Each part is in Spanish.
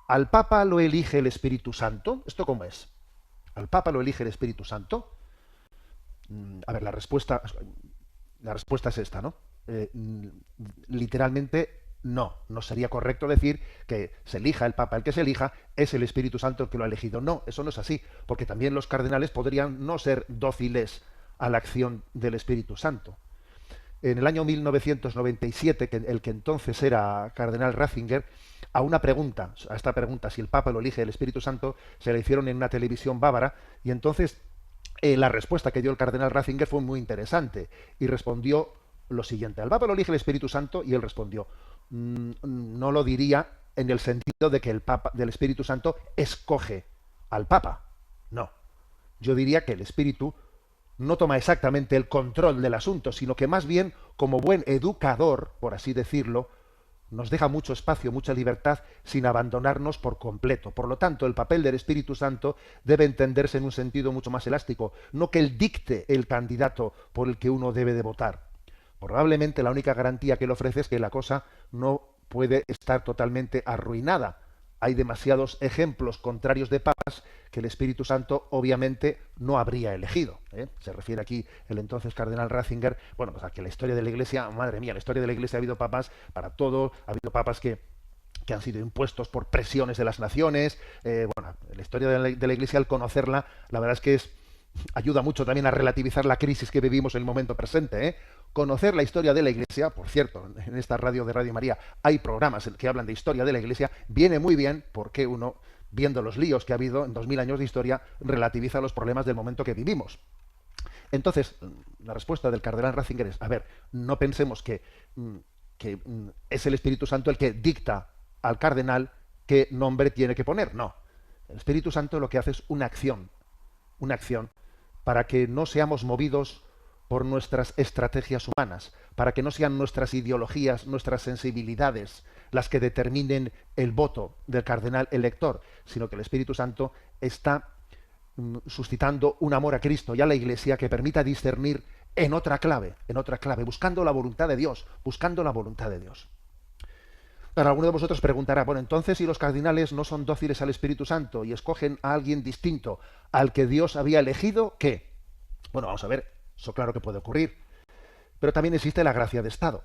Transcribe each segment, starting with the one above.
¿Al Papa lo elige el Espíritu Santo? ¿Esto cómo es? ¿Al Papa lo elige el Espíritu Santo? A ver, la respuesta es esta, ¿no? Literalmente no, no sería correcto decir que se elija el Papa, el que se elija es el Espíritu Santo el que lo ha elegido. No, eso no es así, porque también los cardenales podrían no ser dóciles a la acción del Espíritu Santo. En el año 1997, el que entonces era cardenal Ratzinger, a esta pregunta, si el Papa lo elige el Espíritu Santo, se la hicieron en una televisión bávara, y entonces la respuesta que dio el cardenal Ratzinger fue muy interesante, y respondió lo siguiente: ¿al Papa lo elige el Espíritu Santo? Y él respondió: no lo diría en el sentido de que el Papa, del Espíritu Santo, escoge al Papa. No. Yo diría que el Espíritu no toma exactamente el control del asunto, sino que más bien, como buen educador, por así decirlo, nos deja mucho espacio, mucha libertad, sin abandonarnos por completo. Por lo tanto, el papel del Espíritu Santo debe entenderse en un sentido mucho más elástico, no que él dicte el candidato por el que uno debe de votar. Probablemente la única garantía que él ofrece es que la cosa no puede estar totalmente arruinada. Hay demasiados ejemplos contrarios de papas que el Espíritu Santo obviamente no habría elegido, ¿eh? Se refiere aquí el entonces cardenal Ratzinger. Bueno, pues a que la historia de la Iglesia, madre mía, la historia de la Iglesia ha habido papas para todo, ha habido papas que han sido impuestos por presiones de las naciones. Bueno, la historia de la Iglesia, al conocerla, la verdad es que ayuda mucho también a relativizar la crisis que vivimos en el momento presente, ¿eh? Conocer la historia de la Iglesia, por cierto, en esta radio de Radio María hay programas que hablan de historia de la Iglesia, viene muy bien porque uno, viendo los líos que ha habido en 2000 años de historia, relativiza los problemas del momento que vivimos. Entonces, la respuesta del cardenal Ratzinger es: a ver, no pensemos que es el Espíritu Santo el que dicta al cardenal qué nombre tiene que poner. No. El Espíritu Santo lo que hace es una acción para que no seamos movidos por nuestras estrategias humanas, para que no sean nuestras ideologías, nuestras sensibilidades las que determinen el voto del cardenal elector, sino que el Espíritu Santo está suscitando un amor a Cristo y a la Iglesia que permita discernir en otra clave, buscando la voluntad de Dios, buscando la voluntad de Dios. Pero alguno de vosotros preguntará: bueno, entonces, si los cardinales no son dóciles al Espíritu Santo y escogen a alguien distinto al que Dios había elegido, ¿qué? Bueno, vamos a ver, eso claro que puede ocurrir. Pero también existe la gracia de Estado.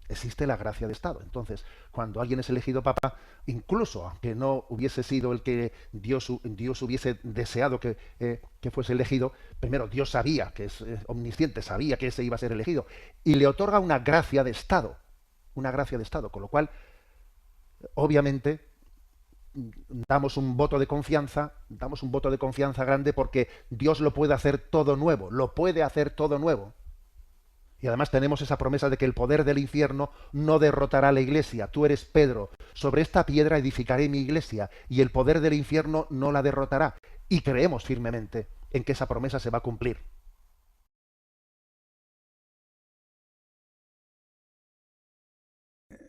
Existe la gracia de Estado. Entonces, cuando alguien es elegido papa, incluso aunque no hubiese sido el que Dios hubiese deseado que fuese elegido, primero Dios sabía, que es omnisciente, sabía que ese iba a ser elegido, y le otorga una gracia de Estado. Una gracia de Estado, con lo cual, obviamente, damos un voto de confianza grande, porque Dios lo puede hacer todo nuevo, lo puede hacer todo nuevo. Y además tenemos esa promesa de que el poder del infierno no derrotará a la Iglesia. Tú eres Pedro, sobre esta piedra edificaré mi Iglesia, y el poder del infierno no la derrotará. Y creemos firmemente en que esa promesa se va a cumplir.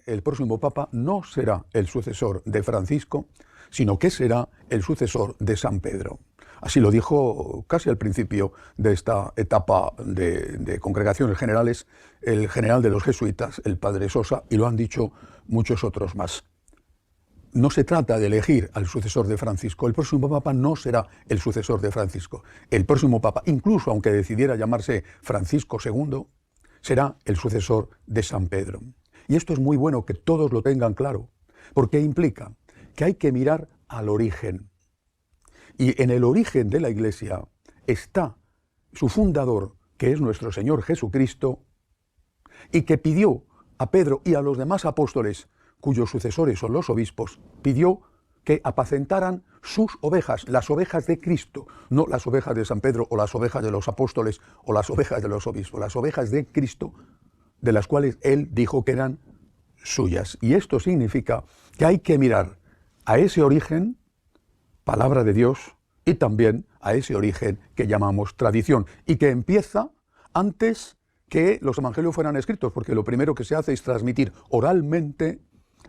El próximo Papa no será el sucesor de Francisco, sino que será el sucesor de San Pedro. Así lo dijo casi al principio de esta etapa de congregaciones generales el general de los jesuitas, el padre Sosa, y lo han dicho muchos otros más. No se trata de elegir al sucesor de Francisco. El próximo Papa no será el sucesor de Francisco. El próximo Papa, incluso aunque decidiera llamarse Francisco II, será el sucesor de San Pedro. Y esto es muy bueno que todos lo tengan claro, porque implica que hay que mirar al origen. Y en el origen de la Iglesia está su fundador, que es nuestro Señor Jesucristo, y que pidió a Pedro y a los demás apóstoles, cuyos sucesores son los obispos, pidió que apacentaran sus ovejas, las ovejas de Cristo, no las ovejas de San Pedro o las ovejas de los apóstoles o las ovejas de los obispos, las ovejas de Cristo, de las cuales él dijo que eran suyas. Y esto significa que hay que mirar a ese origen, palabra de Dios, y también a ese origen que llamamos tradición, y que empieza antes que los evangelios fueran escritos, porque lo primero que se hace es transmitir oralmente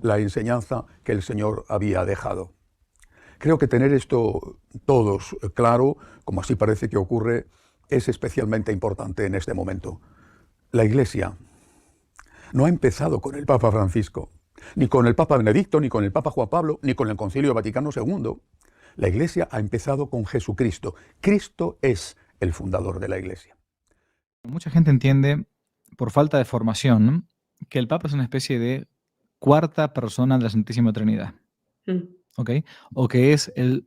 la enseñanza que el Señor había dejado. Creo que tener esto todos claro, como así parece que ocurre, es especialmente importante en este momento. La Iglesia no ha empezado con el Papa Francisco. Ni con el Papa Benedicto, ni con el Papa Juan Pablo, ni con el Concilio Vaticano II. La Iglesia ha empezado con Jesucristo. Cristo es el fundador de la Iglesia. Mucha gente entiende, por falta de formación, que el Papa es una especie de cuarta persona de la Santísima Trinidad, Mm. ¿ok? O que es el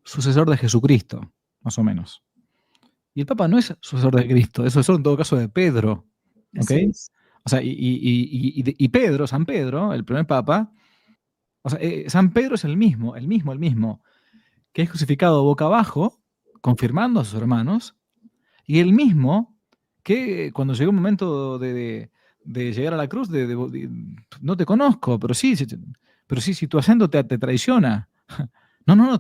sucesor de Jesucristo, más o menos. Y el Papa no es sucesor de Cristo, es sucesor en todo caso de Pedro, ¿ok? Así es. O sea, y Pedro, San Pedro, el primer Papa, o sea, San Pedro es el mismo, que es crucificado boca abajo, confirmando a sus hermanos, y el mismo que cuando llegó el momento de llegar a la cruz, no te conozco, pero sí, si tu acento te traiciona. No,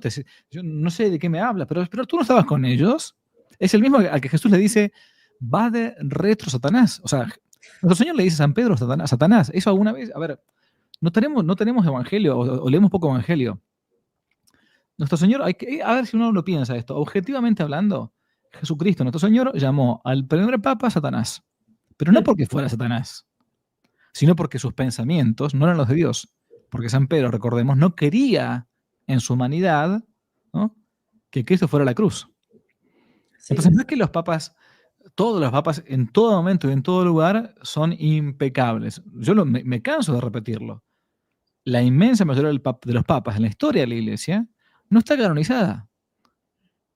yo no sé de qué me hablas, pero tú no estabas con ellos. Es el mismo al que Jesús le dice, va de retro Satanás. O sea, nuestro Señor le dice a San Pedro Satanás. Eso alguna vez, a ver, no tenemos evangelio o leemos poco evangelio. Nuestro Señor, a ver si uno lo piensa esto, objetivamente hablando, Jesucristo, nuestro Señor, llamó al primer papa Satanás. Pero no porque fuera Satanás, sino porque sus pensamientos no eran los de Dios. Porque San Pedro, recordemos, no quería en su humanidad, ¿no?, que Cristo fuera a la cruz. Así Entonces, es. no es que los papas, todos los papas, en todo momento y en todo lugar, son impecables. Yo me canso de repetirlo. La inmensa mayoría de los papas en la historia de la Iglesia no está canonizada.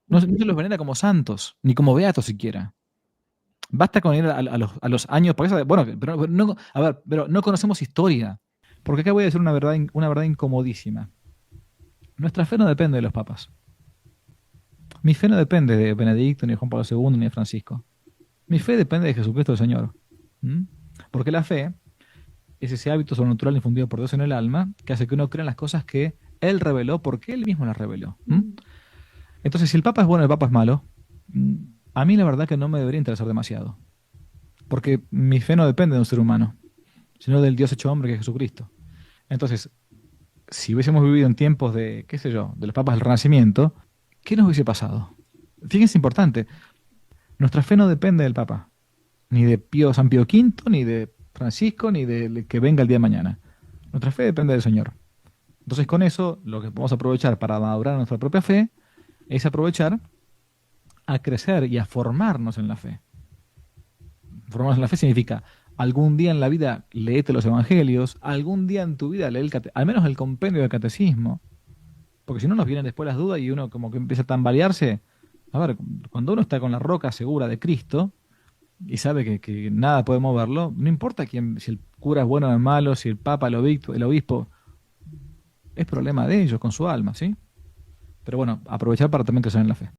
No se los venera como santos, ni como beatos siquiera. Basta con ir a los años, porque bueno, pero no conocemos historia. Porque acá voy a decir una verdad incomodísima. Nuestra fe no depende de los papas. Mi fe no depende de Benedicto, ni de Juan Pablo II, ni de Francisco. Mi fe depende de Jesucristo el Señor. ¿Mm? Porque la fe es ese hábito sobrenatural infundido por Dios en el alma que hace que uno crea en las cosas que Él reveló porque Él mismo las reveló. ¿Mm? Entonces, si el Papa es bueno, el Papa es malo, a mí la verdad que no me debería interesar demasiado. Porque mi fe no depende de un ser humano, sino del Dios hecho hombre que es Jesucristo. Entonces, si hubiésemos vivido en tiempos de, qué sé yo, de los papas del Renacimiento, ¿qué nos hubiese pasado? Fíjense, importante, nuestra fe no depende del Papa, ni de San Pío V, ni de Francisco, ni de que venga el día de mañana. Nuestra fe depende del Señor. Entonces, con eso, lo que podemos aprovechar para madurar nuestra propia fe es aprovechar a crecer y a formarnos en la fe. Formarnos en la fe significa algún día en la vida léete los evangelios, algún día en tu vida lee al menos el compendio del catecismo, porque si no nos vienen después las dudas y uno como que empieza a tambalearse. A ver, cuando uno está con la roca segura de Cristo y sabe que nada puede moverlo, no importa si el cura es bueno o es malo, si el papa, el obispo, es problema de ellos con su alma, ¿sí? Pero bueno, aprovechar para también crecer en la fe.